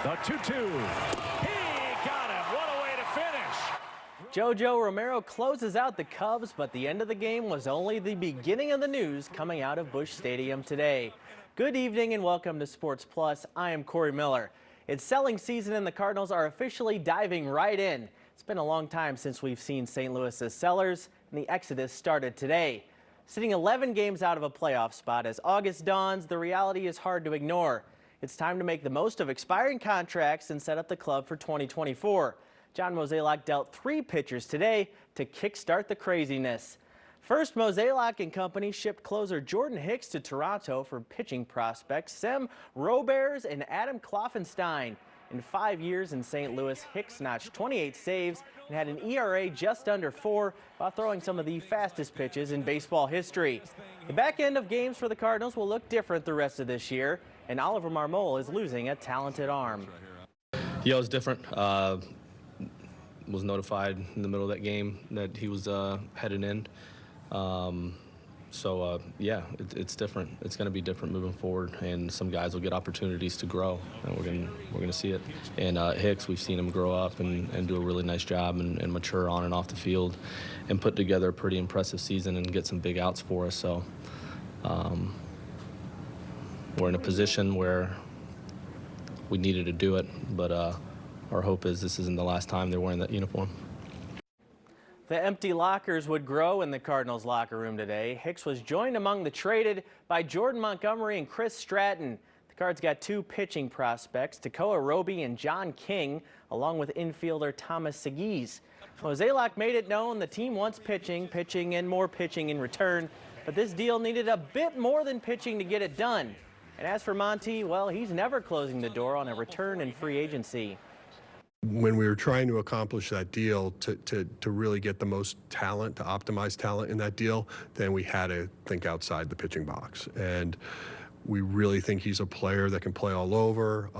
The 2-2. He got him. What a way to finish. JoJo Romero closes out the Cubs, but the end of the game was only the beginning of the news coming out of Busch Stadium today. Good evening and welcome to Sports Plus. I am Corey Miller. It's selling season and the Cardinals are officially diving right in. It's been a long time since we've seen St. Louis as sellers, and the exodus started today. Sitting 11 games out of a playoff spot as August dawns, the reality is hard to ignore. It's time to make the most of expiring contracts and set up the club for 2024. John Mozeliak dealt 3 pitchers today to kickstart the craziness. First, Mozeliak and company shipped closer Jordan Hicks to Toronto for pitching prospects Sem Roberts and Adam Kloffenstein. In 5 years in St. Louis, Hicks notched 28 saves and had an ERA just under 4 while throwing some of the fastest pitches in baseball history. The back end of games for the Cardinals will look different the rest of this year, and Oliver Marmol is losing a talented arm. Yeah, it was different. Was notified in the middle of that game that he was headed in. Yeah, it's different. It's going to be different moving forward, and some guys will get opportunities to grow, and we're going to see it. And Hicks, we've seen him grow up and do a really nice job and mature on and off the field, and put together a pretty impressive season and get some big outs for us. So we're in a position where we needed to do it, but our hope is this isn't the last time they're wearing that uniform. The empty lockers would grow in the Cardinals locker room today. Hicks was joined among the traded by Jordan Montgomery and Chris Stratton. The Cards got 2 pitching prospects, Tekoa Roby and John King, along with infielder Thomas Seguis. Mozeliak made it known the team wants pitching, and more pitching in return, but this deal needed a bit more than pitching to get it done. And as for Monty, well, he's never closing the door on a return in free agency. When we were trying to accomplish that deal to really get the most talent, to optimize talent in that deal, then we had to think outside the pitching box. And we really think he's a player that can play all over,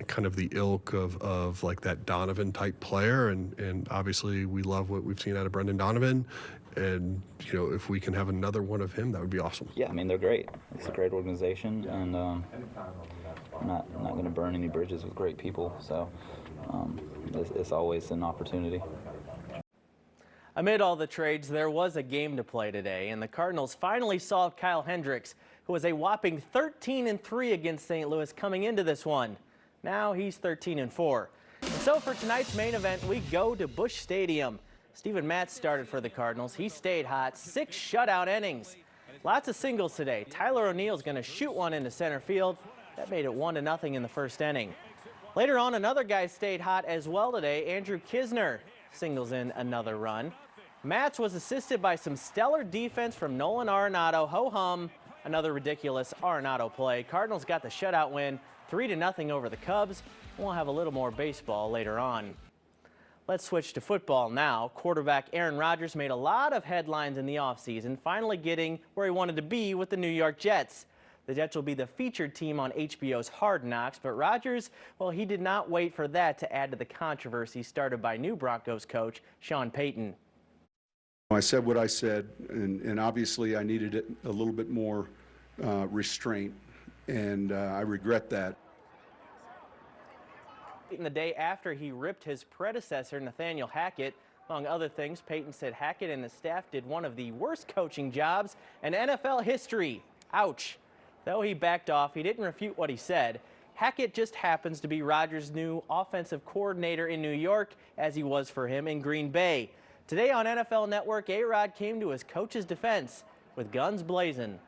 kind of the ilk of like that Donovan type player. And obviously we love what we've seen out of Brendan Donovan. And, you know, if we can have another one of him, that would be awesome. Yeah, I mean, they're great. It's a great organization, and not going to burn any bridges with great people. So it's always an opportunity. Amid all the trades, there was a game to play today, and the Cardinals finally solved Kyle Hendricks, who was a whopping 13-3 against St. Louis coming into this one. Now he's 13-4. And so for tonight's main event, we go to Busch Stadium. Steven Matz started for the Cardinals. He stayed hot, 6 shutout innings. Lots of singles today. Tyler O'Neill's going to shoot one into center field. That made it 1-0 in the first inning. Later on, another guy stayed hot as well today. Andrew Kisner singles in another run. Matz was assisted by some stellar defense from Nolan Arenado. Ho-hum, another ridiculous Arenado play. Cardinals got the shutout win, 3-0 over the Cubs. We'll have a little more baseball later on. Let's switch to football now. Quarterback Aaron Rodgers made a lot of headlines in the offseason, finally getting where he wanted to be with the New York Jets. The Jets will be the featured team on HBO's Hard Knocks, but Rodgers, well, he did not wait for that to add to the controversy started by new Broncos coach Sean Payton. I said what I said, and obviously I needed a little bit more restraint, and I regret that. In the day after he ripped his predecessor, Nathaniel Hackett, among other things, Payton said Hackett and his staff did one of the worst coaching jobs in NFL history. Ouch. Though he backed off, he didn't refute what he said. Hackett just happens to be Rodgers' new offensive coordinator in New York, as he was for him in Green Bay. Today on NFL Network, A-Rod came to his coach's defense with guns blazing.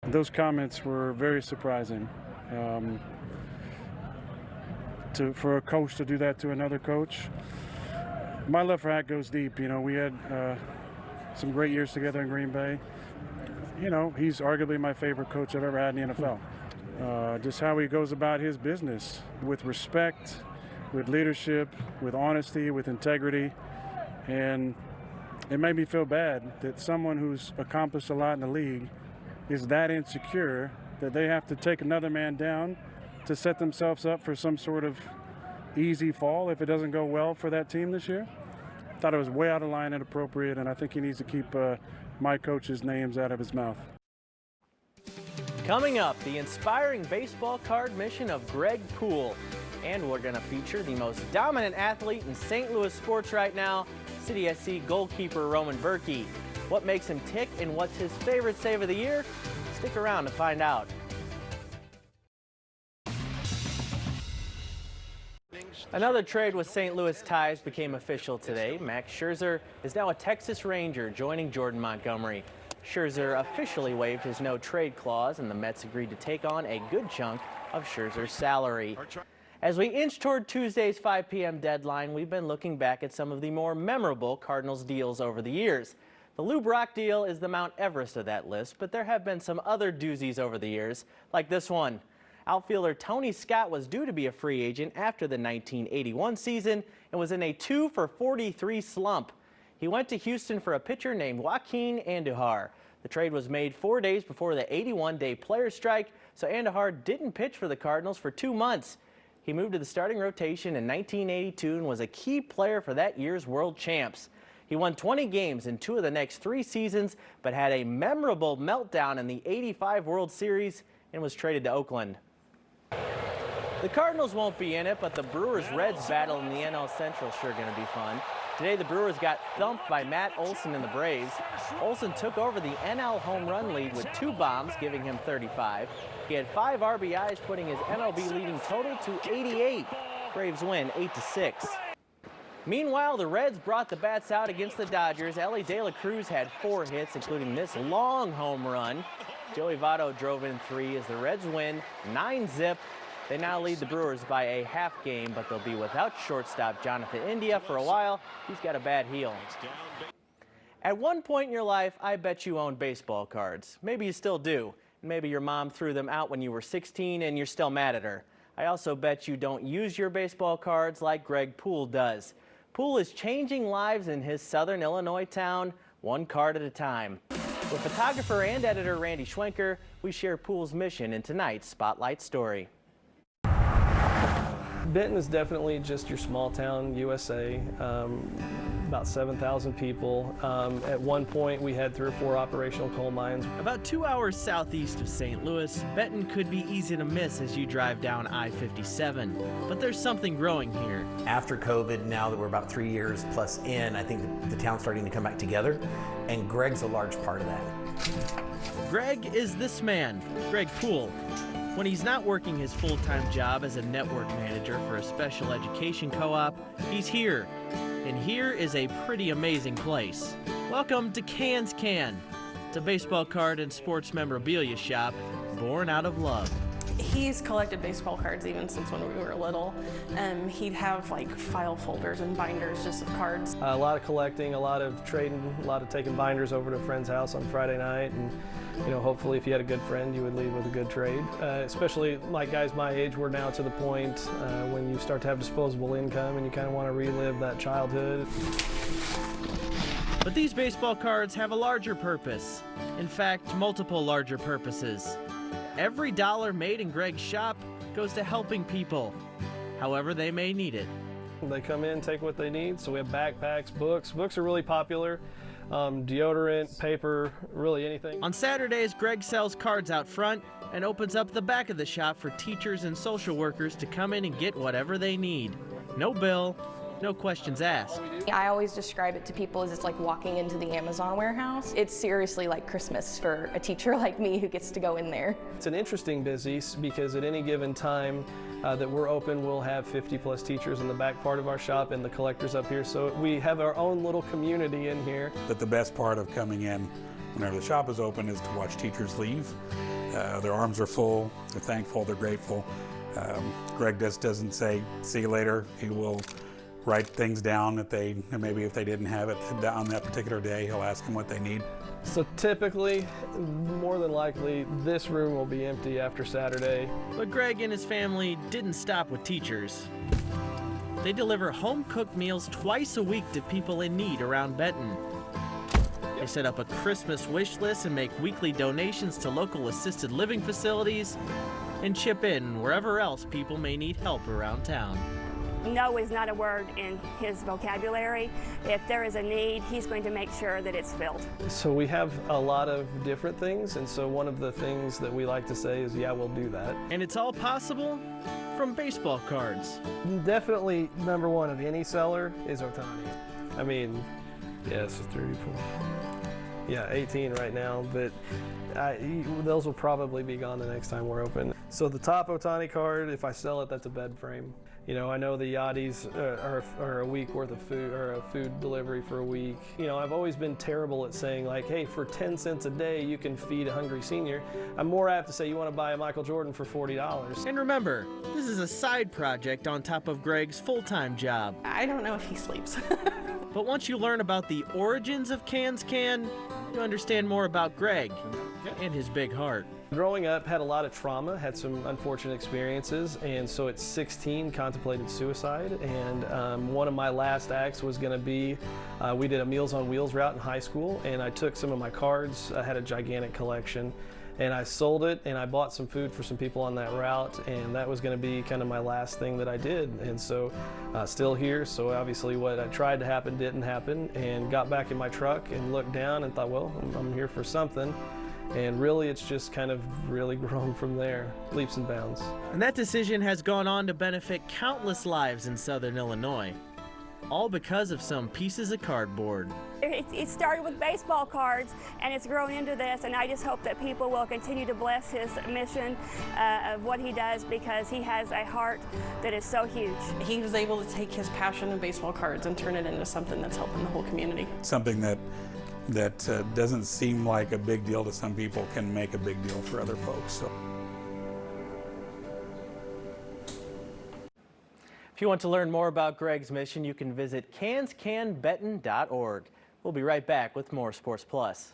Those comments were very surprising. For a coach to do that to another coach. My love for Hack goes deep. You know, we had some great years together in Green Bay. You know, he's arguably my favorite coach I've ever had in the NFL. Just how he goes about his business with respect, with leadership, with honesty, with integrity. And it made me feel bad that someone who's accomplished a lot in the league is that insecure that they have to take another man down to set themselves up for some sort of easy fall if it doesn't go well for that team this year. Thought it was way out of line and inappropriate, and I think he needs to keep my coach's names out of his mouth. Coming up, the inspiring baseball card mission of Greg Poole. And we're going to feature the most dominant athlete in St. Louis sports right now, City SC goalkeeper Roman Berkey. What makes him tick and what's his favorite save of the year? Stick around to find out. Another trade with St. Louis ties became official today. Max Scherzer is now a Texas Ranger, joining Jordan Montgomery. Scherzer officially waived his no-trade clause, and the Mets agreed to take on a good chunk of Scherzer's salary. As we inch toward Tuesday's 5 p.m. deadline, we've been looking back at some of the more memorable Cardinals deals over the years. The Lou Brock deal is the Mount Everest of that list, but there have been some other doozies over the years, like this one. Outfielder Tony Scott was due to be a free agent after the 1981 season and was in a 2-for-43 slump. He went to Houston for a pitcher named Joaquin Andujar. The trade was made 4 days before the 81-day players' strike, so Andujar didn't pitch for the Cardinals for 2 months. He moved to the starting rotation in 1982 and was a key player for that year's world champs. He won 20 games in 2 of the next 3 seasons, but had a memorable meltdown in the '85 World Series and was traded to Oakland. The Cardinals won't be in it, but the Brewers-Reds battle in the NL Central sure going to be fun. Today, the Brewers got thumped by Matt Olson and the Braves. Olson took over the NL home run lead with 2 bombs, giving him 35. He had 5 RBIs, putting his MLB leading total to 88. Braves win 8-6. Meanwhile, the Reds brought the bats out against the Dodgers. Ellie De La Cruz had 4 hits, including this long home run. Joey Votto drove in 3 as the Reds win 9-zip. They now lead the Brewers by a half game, but they'll be without shortstop Jonathan India for a while. He's got a bad heel. At one point in your life, I bet you owned baseball cards. Maybe you still do. Maybe your mom threw them out when you were 16 and you're still mad at her. I also bet you don't use your baseball cards like Greg Poole does. Poole is changing lives in his southern Illinois town, one card at a time. With photographer and editor Randy Schwenker, we share Poole's mission in tonight's Spotlight Story. Benton is definitely just your small town USA, about 7,000 people. At one point we had 3 or 4 operational coal mines. About 2 hours southeast of St. Louis, Benton could be easy to miss as you drive down I-57. But there's something growing here. After COVID, now that we're about 3 years plus in, I think the town's starting to come back together, and Greg's a large part of that. Greg is this man, Greg Poole. When he's not working his full-time job as a network manager for a special education co-op, he's here. And here is a pretty amazing place. Welcome to Can's Can. It's a baseball card and sports memorabilia shop born out of love. He's collected baseball cards even since when we were little. He'd have like file folders and binders just of cards. A lot of collecting, a lot of trading, a lot of taking binders over to a friend's house on Friday night, and hopefully if you had a good friend, you would leave with a good trade. Especially like guys my age, we're now to the point when you start to have disposable income and you kind of want to relive that childhood. But these baseball cards have a larger purpose. In fact, multiple larger purposes. Every dollar made in Greg's shop goes to helping people, however they may need it. They come in, take what they need, so we have backpacks, books. Books are really popular, deodorant, paper, really anything. On Saturdays, Greg sells cards out front and opens up the back of the shop for teachers and social workers to come in and get whatever they need. No bill, no questions asked. I always describe it to people as it's like walking into the Amazon warehouse. It's seriously like Christmas for a teacher like me who gets to go in there. It's an interesting busy because at any given time that we're open, we'll have 50+ teachers in the back part of our shop and the collectors up here. So we have our own little community in here. But the best part of coming in whenever the shop is open is to watch teachers leave. Their arms are full, they're thankful, they're grateful. Greg doesn't say, see you later. He will write things down that maybe if they didn't have it on that particular day, he'll ask them what they need. So typically, more than likely, this room will be empty after Saturday. But Greg and his family didn't stop with teachers. They deliver home-cooked meals twice a week to people in need around Benton. They set up a Christmas wish list and make weekly donations to local assisted living facilities and chip in wherever else people may need help around town. no is not a word in his vocabulary. If there is a need, he's going to make sure that it's filled. So we have a lot of different things, and so one of the things that we like to say is, yeah, we'll do that. And it's all possible from baseball cards. Definitely number one of any seller is Ohtani. I mean, yes, 34. Yeah, 18 right now, but those will probably be gone the next time we're open. So the top Ohtani card, if I sell it, that's a bed frame. You know, I know the Yachties are a week worth of food, or a food delivery for a week. You know, I've always been terrible at saying like, hey, for 10 cents a day, you can feed a hungry senior. I'm more apt to say you want to buy a Michael Jordan for $40. And remember, this is a side project on top of Greg's full-time job. I don't know if he sleeps. But once you learn about the origins of Cans Can, you understand more about Greg and his big heart. Growing up, had a lot of trauma, had some unfortunate experiences, and so at 16 contemplated suicide. And one of my last acts was going to be, we did a Meals on Wheels route in high school, and I took some of my cards. I had a gigantic collection, and I sold it, and I bought some food for some people on that route, and that was going to be kind of my last thing that I did. And so still here, so obviously what I tried to happen didn't happen, and got back in my truck and looked down and thought, well, I'm here for something. And really, it's just kind of really grown from there, leaps and bounds. And that decision has gone on to benefit countless lives in Southern Illinois, all because of some pieces of cardboard. It started with baseball cards, and it's grown into this, and I just hope that people will continue to bless his mission of what he does, because he has a heart that is so huge. He was able to take his passion in baseball cards and turn it into something that's helping the whole community. Something that doesn't seem like a big deal to some people can make a big deal for other folks. So. If you want to learn more about Greg's mission, you can visit canscanbenton.org. We'll be right back with more Sports Plus.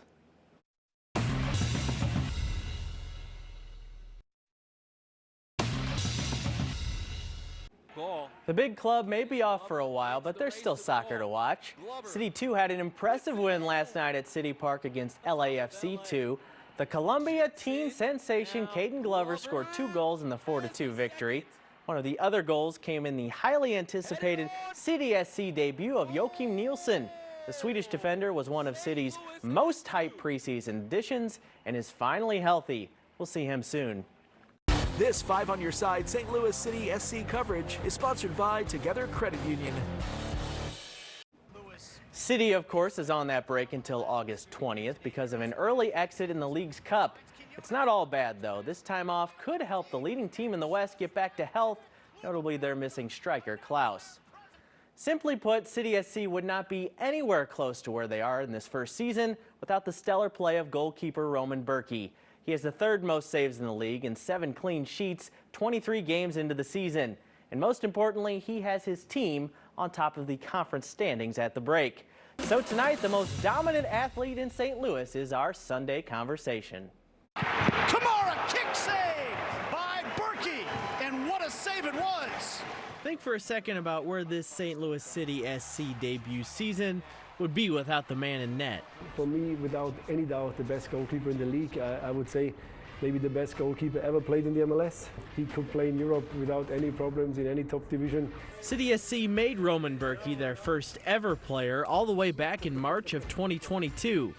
The big club may be off for a while, but there's still soccer to watch. City 2 had an impressive win last night at City Park against LAFC 2. The Columbia teen sensation Caden Glover scored 2 goals in the 4-2 victory. One of the other goals came in the highly anticipated CDSC debut of Joachim Nielsen. The Swedish defender was one of City's most hyped preseason additions and is finally healthy. We'll see him soon. This 5 on Your Side St. Louis City SC coverage is sponsored by Together Credit Union. City, of course, is on that break until August 20th because of an early exit in the League's Cup. It's not all bad, though. This time off could help the leading team in the West get back to health, notably their missing striker, Klaus. Simply put, City SC would not be anywhere close to where they are in this first season without the stellar play of goalkeeper Roman Berkey. He has the 3rd most saves in the league and 7 clean sheets 23 games into the season. And most importantly, he has his team on top of the conference standings at the break. So tonight, the most dominant athlete in St. Louis is our Sunday conversation. Kamara kick save by Berkey, and what a save it was. Think for a second about where this St. Louis City SC debut season would be without the man in net. For me, without any doubt, the best goalkeeper in the league. I would say maybe the best goalkeeper ever played in the MLS. He could play in Europe without any problems in any top division. City SC made Roman Berkey their first ever player all the way back in March of 2022.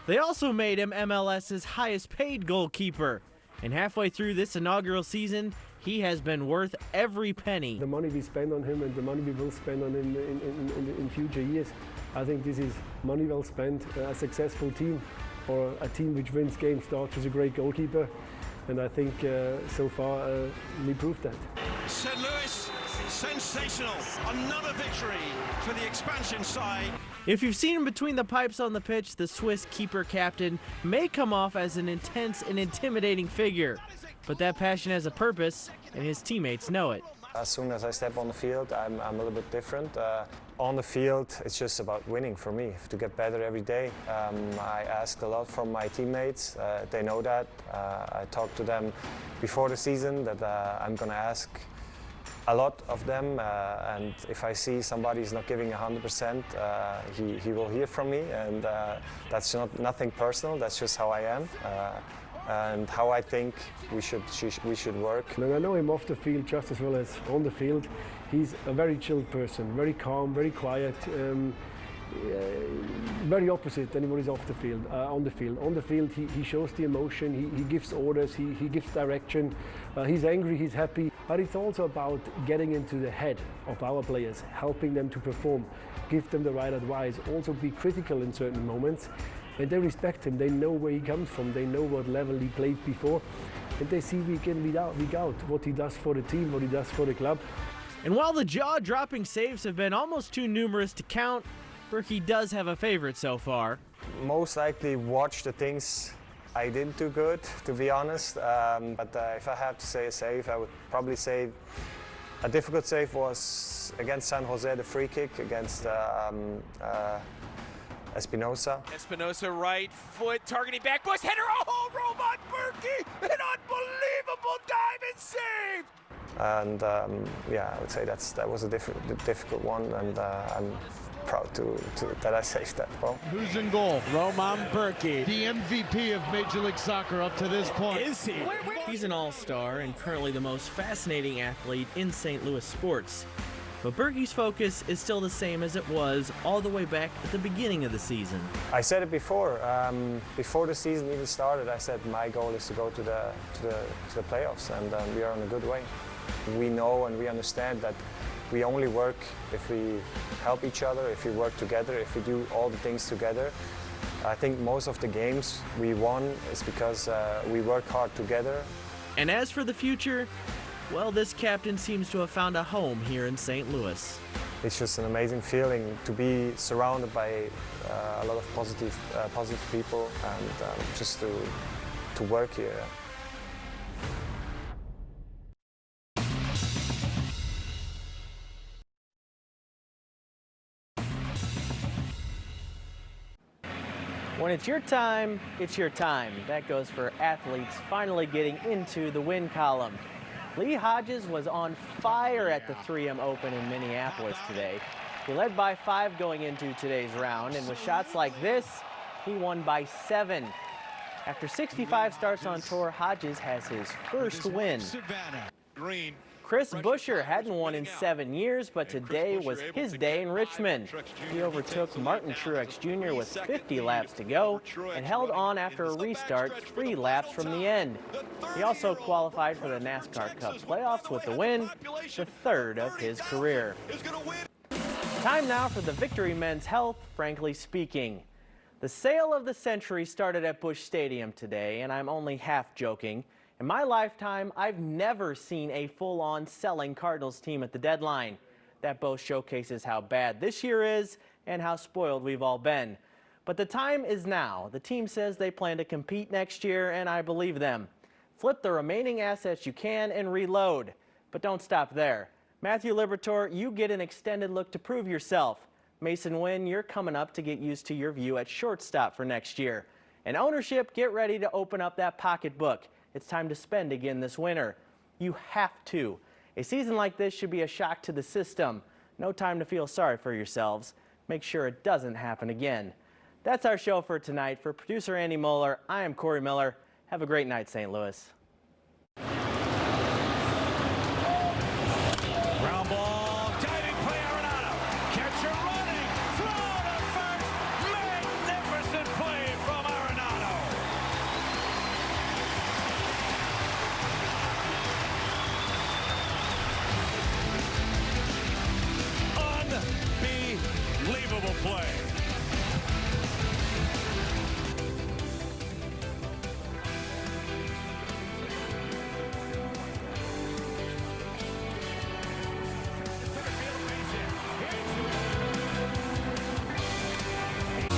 They also made him MLS's highest paid goalkeeper. And halfway through this inaugural season, he has been worth every penny. The money we spend on him and the money we will spend on him in future years, I think this is money well spent. A successful team, or a team which wins games, starts with a great goalkeeper, and I think so far we proved that. St. Louis, sensational. Another victory for the expansion side. If you've seen him between the pipes on the pitch, the Swiss keeper captain may come off as an intense and intimidating figure. But that passion has a purpose, and his teammates know it. As soon as I step on the field, I'm a little bit different. On the field, it's just about winning for me, to get better every day. I ask a lot from my teammates. They know that. I talked to them before the season that I'm going to ask a lot of them, and if I see somebody's not giving 100%, he will hear from me, and that's nothing personal, that's just how I am. and how I think we should work. And I know him off the field just as well as on the field. He's a very chilled person, very calm, very quiet. Very opposite than what is off the field, on the field. On the field, he shows the emotion, he gives orders, he gives direction. He's angry, he's happy. But it's also about getting into the head of our players, helping them to perform, give them the right advice, also be critical in certain moments. And they respect him, they know where he comes from, they know what level he played before. And they see week in, week out, what he does for the team, what he does for the club. And while the jaw-dropping saves have been almost too numerous to count, Berkey does have a favorite so far. Most likely watch the things I didn't do good, to be honest. But if I have to say a save, I would probably say a difficult save was against San Jose, the free kick against Espinosa. Espinosa right foot targeting back post header. Oh, Roman Berkey! An unbelievable dive and save! And yeah, I would say that was a difficult one, and I'm proud that I saved that ball. Who's in goal? Roman Berkey, the MVP of Major League Soccer up to this point. Is he? He's an all-star and currently the most fascinating athlete in St. Louis sports. But Berkey's focus is still the same as it was all the way back at the beginning of the season. I said it before the season even started. I said my goal is to go to the playoffs, and we are on a good way. We know and we understand that we only work if we help each other, if we work together, if we do all the things together. I think most of the games we won is because we work hard together. And as for the future, well, this captain seems to have found a home here in St. Louis. It's just an amazing feeling to be surrounded by a lot of positive people, and just to work here. When it's your time, it's your time. That goes for athletes finally getting into the win column. Lee Hodges was on fire at the 3M Open in Minneapolis today. He led by 5 going into today's round, and with shots like this, he won by 7. After 65 starts on tour, Hodges has his first win. Chris Buescher hadn't won in 7 years, but today was his day in Richmond. He overtook Martin Truex Jr. with 50 laps to go and held on after a restart 3 laps from the end. He also qualified for the NASCAR Cup playoffs with the win, the 3rd of his career. Time now for the Victory Men's Health, Frankly Speaking. The sale of the century started at Busch Stadium today, and I'm only half joking. In my lifetime, I've never seen a full-on selling Cardinals team at the deadline. That both showcases how bad this year is and how spoiled we've all been. But the time is now. The team says they plan to compete next year, and I believe them. Flip the remaining assets you can and reload. But don't stop there. Matthew Liberatore, you get an extended look to prove yourself. Mason Wynn, you're coming up to get used to your view at shortstop for next year. And ownership, get ready to open up that pocketbook. It's time to spend again this winter. You have to. A season like this should be a shock to the system. No time to feel sorry for yourselves. Make sure it doesn't happen again. That's our show for tonight. For producer Andy Moeller, I am Corey Miller. Have a great night, St. Louis. Ground ball, diving play, Arenado. Catcher running, throw to first. Magnificent play from Arenado. Unbelievable play.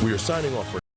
We are signing off for